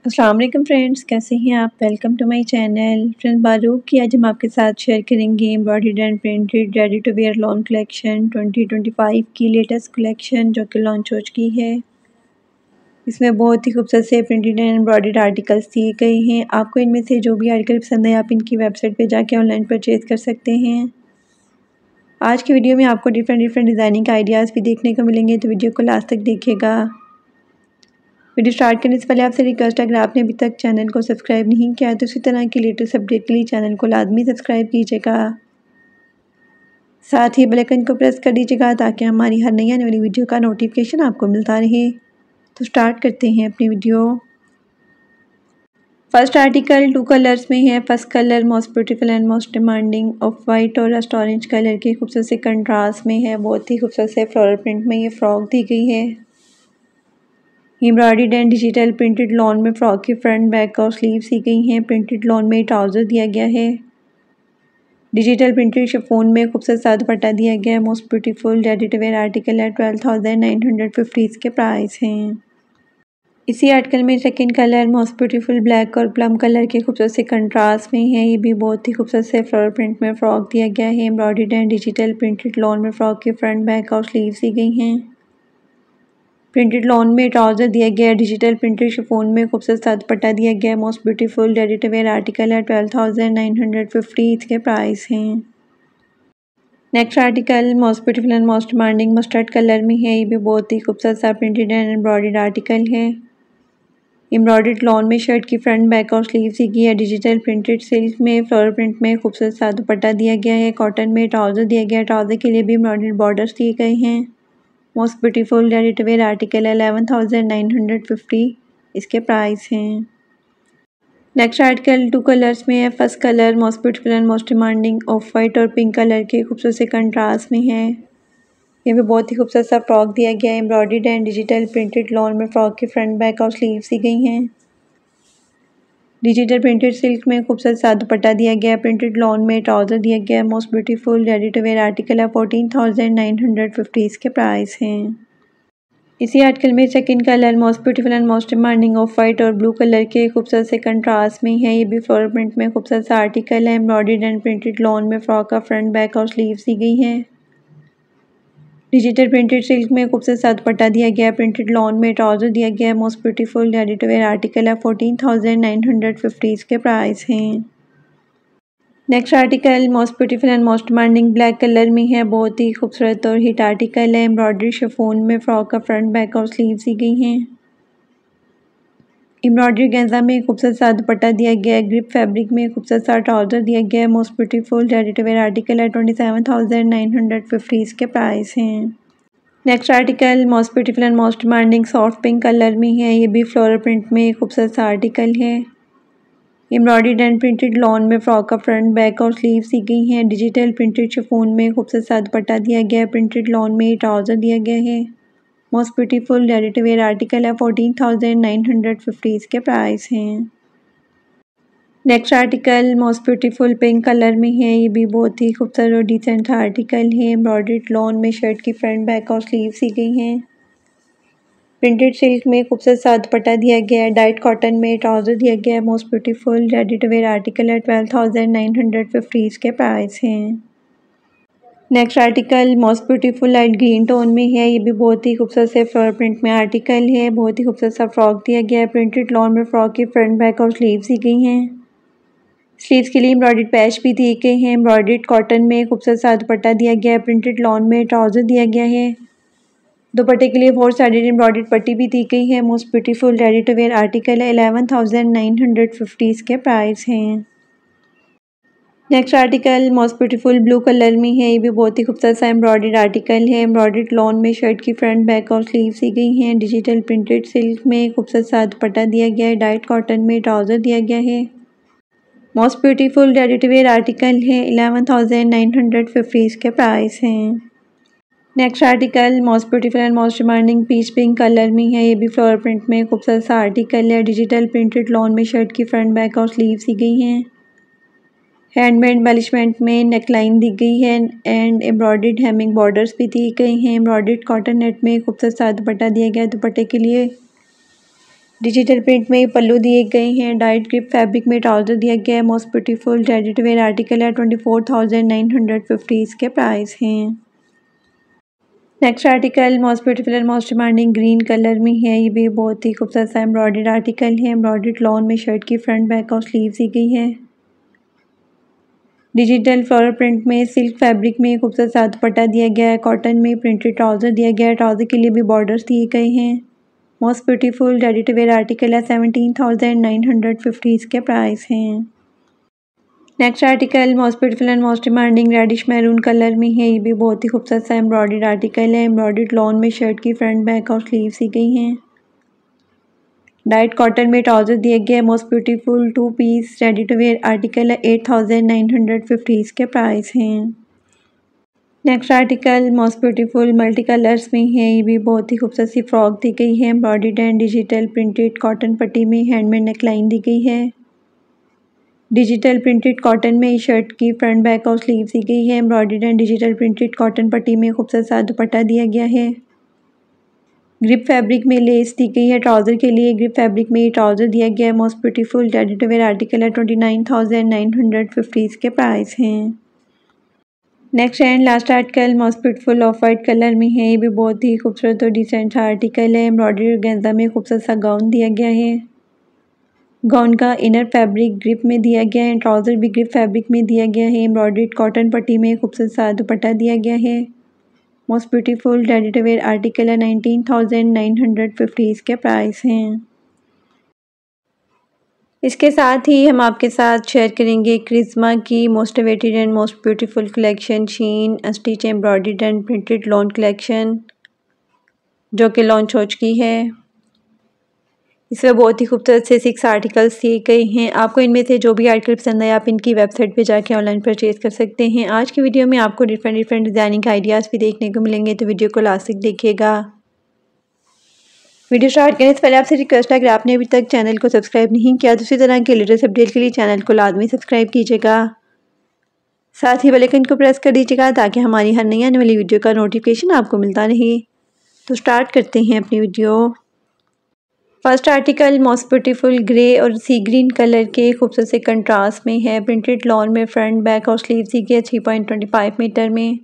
अस्सलाम वालेकुम फ्रेंड्स, कैसे हैं आप। Welcome to my channel. Friends, Baroque की आज हम आपके साथ शेयर करेंगे embroidered and printed ready to wear lawn collection 2025 की लेटेस्ट कलेक्शन जो कि लॉन्च हो चुकी है। इसमें बहुत ही खूबसूरत से प्रिंटेड एंड एम्ब्रॉयडर्ड आर्टिकल्स दिए गए हैं। आपको इनमें से जो भी आर्टिकल पसंद है आप इनकी वेबसाइट पर जाके ऑनलाइन परचेज़ कर सकते हैं। आज की वीडियो में आपको डिफरेंट डिज़ाइनिंग आइडियाज़ भी देखने को मिलेंगे, तो वीडियो को लास्ट तक देखिएगा। वीडियो स्टार्ट करने से पहले आपसे रिक्वेस्ट है, अगर आपने अभी तक चैनल को सब्सक्राइब नहीं किया है तो इसी तरह की लेटेस्ट अपडेट के लिए चैनल को लाजमी सब्सक्राइब कीजिएगा। साथ ही बेल आइकन को प्रेस कर दीजिएगा ताकि हमारी हर नई आने वाली वीडियो का नोटिफिकेशन आपको मिलता रहे। तो स्टार्ट करते हैं अपनी वीडियो। फर्स्ट आर्टिकल 2 कलर्स में है। First colour most beautiful and most demanding off white और रस्ट ऑरेंज कलर के खूबसूरत से कंट्रास्ट में है। बहुत ही खूबसूरत से फ्लोरल प्रिंट में ये फ्रॉक दी गई है। Embroidered and digital printed lawn में फ्रॉक की फ्रंट बैक और स्लीव्स दी गई हैं। प्रिंटेड लॉन में ट्राउज़र दिया गया है। डिजिटल प्रिंटेड शिफॉन में खूबसूरत सा दुपट्टा दिया गया है। Most beautiful ready to wear article है। 12,950 इसके प्राइस हैं। इसी आर्टिकल में second colour most beautiful black और प्लम कलर के खूबसूरत से कंट्रास्ट में है। ये भी बहुत ही खूबसूरत से फ्लोरल प्रिंट में फ्रॉक दिया गया है। Embroidered and digital printed lawn में फ्रॉक की फ्रंट बैक और स्लीव्स दी गई हैं। प्रिंटेड लॉन में ट्राउज़र दिया गया है। डिजिटल प्रिंटेड शिफॉन में खूबसूरत सा दुपट्टा दिया गया है। Most beautiful ready to wear article है। 12,950 इसके प्राइस हैं। Next article most beautiful and most demanding mustard colour में है। ये भी बहुत ही खूबसूरत सा प्रिंटेड एंड एम्ब्रॉयडर्ड आर्टिकल है। एम्ब्रॉयडर्ड लॉन में शर्ट की फ्रंट बैक और स्लीव्स दी गई है। डिजिटल प्रिंटेड सिल्क में फ्लोरल प्रिंट में खूबसूरत सा दुपट्टा दिया गया है। कॉटन में ट्राउज़र दिया गया है। ट्राउज़र के लिए भी एम्ब्रॉयडर्ड बॉर्डर्स दिए गए हैं। Most beautiful ready to wear article है। 11,950 इसके प्राइस हैं। नेक्स्ट आर्टिकल 2 कलर्स में है। First colour most beautiful and most demanding off white और पिंक कलर के खूबसूरत से कंट्रास्ट में है। ये भी बहुत ही खूबसूरत सा फ्रॉक दिया गया है। Embroidered and digital printed lawn में फ्रॉक की फ्रंट बैक और स्लीव्स दी गई हैं। डिजिटल प्रिंटेड सिल्क में खूबसूरत सा दुपट्टा दिया गया है। प्रिंटेड लॉन में ट्राउज़र दिया गया है। Most beautiful ready to wear article है। 14,950 इसके प्राइस हैं। इसी आर्टिकल में second colour most beautiful and most demanding off white और ब्लू कलर के खूबसूरत से कंट्रास्ट में है। ये भी फ्लोरल प्रिंट में खूबसूरत सा आर्टिकल है। एम्ब्रॉयडर्ड एंड प्रिंटेड लॉन में फ्रॉक का फ्रंट बैक और स्लीव्स दी गई हैं। डिजिटल प्रिंटेड सिल्क में खूबसूरत सा दुपट्टा दिया गया है। प्रिंटेड लॉन में ट्राउज़र दिया गया है। Most beautiful ready to wear article है। 14,950 इसके प्राइस हैं। Next article most beautiful and most demanding black colour में है। बहुत ही खूबसूरत और हिट आर्टिकल है। एम्ब्रॉयडरी शिफॉन में फ्रॉक का फ्रंट बैक और स्लीव्स दी गई हैं। एम्ब्रॉयडरी गेंजा में खूबसूरत सा दुपट्टा दिया गया है। ग्रिप फैब्रिक में खूबसूरत सा ट्राउज़र दिया गया है। Most beautiful ready to wear article है। 27,950 इसके प्राइस हैं। Next article most beautiful and most demanding soft pink colour में है। ये भी फ्लोरल प्रिंट में खूबसूरत सा आर्टिकल है। एम्ब्रॉयडर्ड एंड प्रिंटेड लॉन में फ्रॉक का फ्रंट बैक और स्लीव्स दी गई हैं। डिजिटल प्रिंटेड शिफॉन में खूबसूरत सा दुपट्टा दिया गया है। प्रिंटेड लॉन में ट्राउज़र दिया गया है। Most beautiful ready to wear article है। 14,950 इसके प्राइस हैं। Next article most beautiful pink colour में है। ये भी बहुत ही खूबसूरत और डिसेंट आर्टिकल है। एम्ब्रॉयडर्ड लॉन में शर्ट की फ्रंट बैक और स्लीव्स दी गई हैं। प्रिंटेड सिल्क में खूबसूरत सा दुपट्टा दिया गया है। डाइट कॉटन में ट्राउज़र दिया गया है। Most beautiful ready to wear article है। 12,950 इसके प्राइस हैं। Next article most beautiful light green tone में है। ये भी बहुत ही खूबसूरत से फ्लोरल प्रिंट में आर्टिकल है। बहुत ही खूबसूरत सा फ्रॉक दिया गया है। प्रिंटेड लॉन में फ्रॉक की फ्रंट बैक और स्लीव्स दी गई हैं। स्लीव्स के लिए एम्ब्रॉयडर्ड पैच भी दिए गए हैं। एम्ब्रॉयडर्ड कॉटन में खूबसूरत सा दुपट्टा दिया गया है। प्रिंटेड लॉन में ट्राउज़र दिया गया है। दुपट्टे के लिए 4 साइडेड एम्ब्रॉयडर्ड पट्टी भी दी गई है। Most beautiful ready to wear article है। 11,950 इसके प्राइस हैं। Next article most beautiful blue colour में है। ये भी बहुत ही खूबसूरत सा एम्ब्रॉयडर्ड आर्टिकल है। एम्ब्रॉयडर्ड लॉन में शर्ट की फ्रंट बैक और स्लीव्स दी गई हैं। डिजिटल प्रिंटेड सिल्क में खूबसूरत सा दुपट्टा दिया गया है। डाइट कॉटन में ट्राउज़र दिया गया है। Most beautiful ready to wear article है। 11,950 इसके प्राइस हैं। Next article most beautiful and most demanding peach pink colour में है। ये भी फ्लोरल प्रिंट में खूबसूरत सा आर्टिकल है। डिजिटल प्रिंटेड लॉन में शर्ट की फ्रंट बैक और स्लीव्स दी गई हैं। हैंडमेड एम्बेलिशमेंट में नेकलाइन दी गई है एंड एम्ब्रॉयडर्ड हेमिंग बॉर्डर्स भी दी गई हैं। एम्ब्रॉयडर्ड कॉटन नेट में खूबसूरत सा दुपट्टा दिया गया है। दुपट्टे के लिए डिजिटल प्रिंट में पल्लू दिए गए हैं। डाइट ग्रिप फैब्रिक में ट्राउज़र दिया गया है। Most beautiful ready to wear article है। 24,950 इसके प्राइस हैं। Next article most beautiful and most demanding green colour में है। ये भी बहुत ही खूबसूरत सा एम्ब्रॉयडर्ड आर्टिकल है। एम्ब्रॉयडर्ड लॉन में शर्ट की फ्रंट बैक और स्लीव दी गई है। डिजिटल फ्लोरल प्रिंट में सिल्क फैब्रिक में खूबसूरत सा दुपट्टा दिया गया है। कॉटन में प्रिंटेड ट्राउज़र दिया गया है। ट्राउज़र के लिए भी बॉर्डर्स दिए गए हैं। Most beautiful ready to wear article है। 17,950 इसके प्राइस हैं। Next article most beautiful and most demanding reddish maroon colour में है। ये भी बहुत ही खूबसूरत सा एम्ब्रॉयडर्ड आर्टिकल है। एम्ब्रॉयडर्ड लॉन में शर्ट की फ्रंट बैक और स्लीव सी गई हैं। डाइट कॉटन में ट्राउज़र दिए गए। Most beautiful 2 piece ready to wear article है। 8,950 इसके प्राइस हैं। Next article most beautiful multi colours में है। ये भी बहुत ही खूबसूरत सी फ्रॉक दी गई है। Embroidered and digital printed cotton पट्टी में हैंडमेड नेकलाइन दी गई है। डिजिटल प्रिंटेड कॉटन में शर्ट की फ्रंट बैक और स्लीव दी गई है। Embroidered and digital printed cotton पट्टी में खूबसूरत सा दुपट्टा दिया गया है। ग्रिप फैब्रिक में लेस दी गई है। ट्राउज़र के लिए ग्रिप फैब्रिक में ट्राउज़र दिया गया है। Most beautiful ready to wear article है। 29,950 इसके प्राइस हैं। Next and last article most beautiful off white colour में है। ये भी बहुत ही खूबसूरत और डिसेंट आर्टिकल है। एम्ब्रॉयडरी ऑर्गेन्जा में खूबसूरत सा गाउन दिया गया है। गाउन का इनर फैब्रिक ग्रिप में दिया गया है। ट्राउज़र भी ग्रिप फैब्रिक में दिया गया है। एम्ब्रॉयडर्ड कॉटन पट्टी में खूबसूरत सा दुपट्टा दिया गया है। Most beautiful ready to wear article है। 19,950 इसके प्राइस हैं। इसके साथ ही हम आपके साथ शेयर करेंगे क्रिस्मा की most awaited and most beautiful collection sheen stitch embroidered and printed lawn collection जो कि लॉन्च हो चुकी है। इसमें बहुत ही खूबसूरत से 6 आर्टिकल्स दिए गए हैं। आपको इनमें से जो भी आर्टिकल पसंद आए आप इनकी वेबसाइट पे जाके ऑनलाइन परचेज़ कर सकते हैं। आज की वीडियो में आपको डिफरेंट डिज़ाइनिंग आइडियाज़ भी देखने को मिलेंगे, तो वीडियो को लास्ट तक देखिएगा। वीडियो स्टार्ट करने से पहले आपसे रिक्वेस्ट है, अगर आपने अभी तक चैनल को सब्सक्राइब नहीं किया तो इसी तरह के लेटेस्ट अपडेट के लिए चैनल को लाजमी सब्सक्राइब कीजिएगा। साथ ही बेल आइकन को प्रेस कर दीजिएगा ताकि हमारी हर नई आने वाली वीडियो का नोटिफिकेशन आपको मिलता रहे। तो स्टार्ट करते हैं अपनी video. First article most beautiful grey और सी ग्रीन कलर के खूबसूरत से कंट्रास्ट में है। प्रिंटेड लॉन में फ्रंट बैक और स्लीव दी गई है 3.25 मीटर में।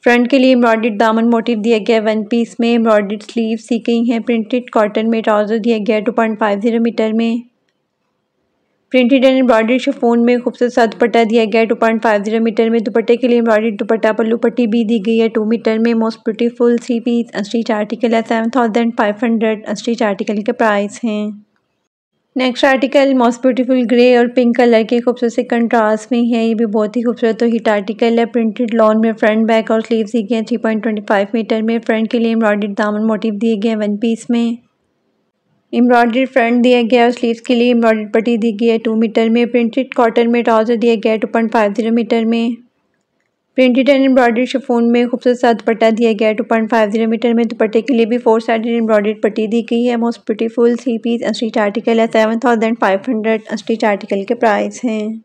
फ्रंट के लिए एम्ब्रॉयडर्ड दामन मोटिव दिया गया है। 1 पीस में एम्ब्रॉयडर्ड स्लीव दी गई हैं। प्रिंटेड कॉटन में ट्राउज़र दिया गया है 2.50 मीटर में। प्रिंटेड एंड एम्ब्रॉयडर्ड शिफॉन में खूबसूरत सा दुपट्टा दिया गया है 2.50 मीटर में। दुपट्टे के लिए एम्ब्रॉयडर्ड दुपट्टा पल्लू पट्टी भी दी गई है 2 मीटर में। Most beautiful 3 piece stitch article है। 7,500 स्टिच आर्टिकल के प्राइस हैं। Next article most beautiful grey और पिंक कलर के खूबसूरत से कंट्रास्ट में है। ये भी बहुत ही खूबसूरत और हिट आर्टिकल है। प्रिंटेड लॉन में फ्रंट बैक और स्लीव दी गई है 3.25 मीटर में। फ्रंट के लिए एम्ब्रॉयडर्ड दामन मोटिव दिए गए हैं 1 पीस में। एम्ब्रॉयडर्ड फ्रंट दिया गया और स्लीव्स के लिए एम्ब्रॉयडर्ड पट्टी दी गई है 2 मीटर में। प्रिंटेड कॉटन में ट्राउज़र दिया गया है 2.50 मीटर में। प्रिंटेड एंड एम्ब्रॉयडर्ड शिफॉन में खूबसूरत सा दुपट्टा दिया गया है 2.50 मीटर में। दुपट्टे के लिए भी 4 साइडेड एम्ब्रॉयडर्ड पट्टी दी गई है। Most beautiful 3 piece stitch article है। 7,500 स्टिच आर्टिकल के प्राइस हैं।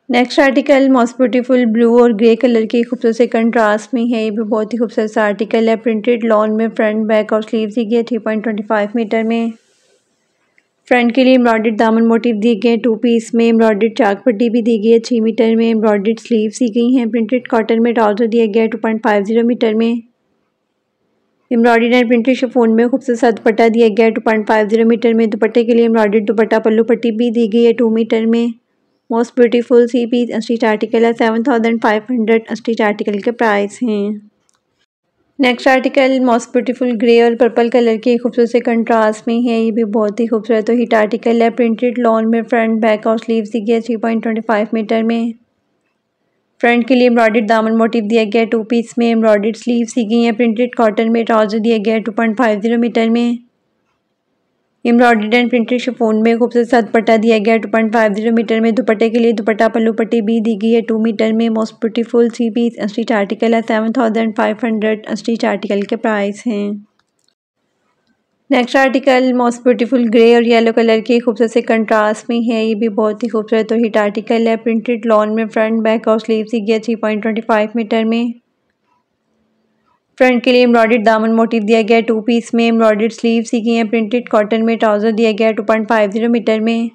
Next article most beautiful blue और ग्रे कलर के खूबसूरत से कंट्रास्ट में है। ये भी बहुत ही खूबसूरत सा आर्टिकल है। प्रिंटेड लॉन में फ्रंट बैक और स्लीव दी गई है 3.25 मीटर में। फ्रंट के लिए एम्ब्रॉयडर्ड दामन मोटिव दिए गए हैं 2 पीस में। एम्ब्रॉयडर्ड चाक पट्टी भी दी गई है 3 मीटर में। एम्ब्रॉयडर्ड स्लीव्स दी गई हैं। प्रिंटेड कॉटन में ट्राउज़र दिया गया है 2.50 मीटर में। एम्ब्रॉयडर्ड एंड प्रिंटेड शिफॉन में खूबसूरत सा दुपट्टा दिया गया है 2.50 मीटर में। दुपट्टे के लिए एम्ब्रॉयडर्ड दुपट्टा पल्लू पट्टी भी दी गई है 2 मीटर में। Most beautiful 3 piece stitch article है। 7,500 स्टिच आर्टिकल के प्राइस हैं। Next article most beautiful grey और पर्पल कलर के खूबसूरत से कंट्रास्ट में है। ये भी बहुत ही खूबसूरत और हिट आर्टिकल है। प्रिंटेड लॉन में फ्रंट बैक और स्लीव्स दी गई है 3.25 मीटर में। फ्रंट के लिए एम्ब्रॉयडर्ड दामन मोटिव दिया गया है 2 पीस में। एम्ब्रॉयडर्ड स्लीव्स दी गई हैं। प्रिंटेड कॉटन में ट्राउज़र दिया गया है 2.50 मीटर में। एम्ब्रॉयडर्ड एंड प्रिंटेड शिफॉन में खूबसूरत सा दुपट्टा दिया गया है 2.50 मीटर में। दुपट्टे के लिए दुपट्टा पल्लू पट्टी भी दी गई है 2 मीटर में। Most beautiful 3 piece stitch article है। 7,500 स्टिच आर्टिकल के प्राइस हैं। Next article most beautiful grey और येलो कलर के खूबसूरत से कंट्रास्ट में है। ये भी बहुत ही खूबसूरत और हिट आर्टिकल है। प्रिंटेड लॉन में फ्रंट बैक और स्लीव दी गई है 3.25 मीटर में। फ्रंट के लिए एम्ब्रॉयडर्ड दामन मोटिव दिया गया है 2 पीस में। एम्ब्रॉयडर्ड स्लीव्स दी गई हैं प्रिंटेड कॉटन में। ट्राउज़र दिया गया है 2.50 मीटर में।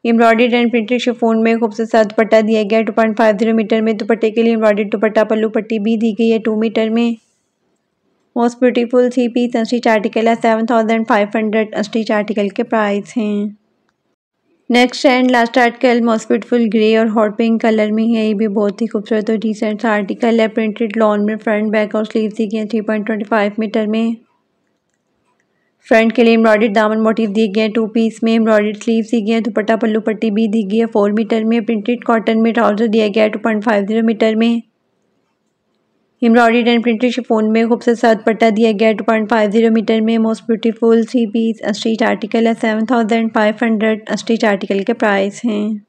एम्ब्रॉयडर्ड एंड प्रिंटेड शिफॉन में खूबसूरत दुपट्टा दिया गया है 2.50 मीटर में। दुपट्टे के लिए एम्ब्रॉयडर्ड दुपट्टा पल्लू पट्टी भी दी गई है 2 मीटर में। Most beautiful 3 piece unstitch article है 7500 अनस्टिच आर्टिकल के प्राइस हैं। Next and last article most beautiful grey और हॉट पिंक कलर में है। ये भी बहुत ही खूबसूरत और डिसेंट सा आर्टिकल है। प्रिंटेड लॉन में फ्रंट बैक और स्लीव दी गई हैं 3.25 मीटर में। फ्रंट के लिए एम्ब्रॉयडर्ड दामन मोटिव दिए गए हैं 2 पीस में। एम्ब्रॉयडर्ड स्लीव्स दी गई हैं। दुपट्टा पल्लू पट्टी भी दी गई है 4 मीटर में। प्रिंटेड कॉटन में ट्राउज़र दिया गया है 2.50 मीटर में। एम्ब्रॉयडर्ड एंड प्रिंटेड शिफॉन में खूबसूरत सा दुपट्टा दिया गया है 2.50 मीटर में। Most beautiful 3 piece unstitch article है 7500 अनस्टिच आर्टिकल के प्राइस हैं।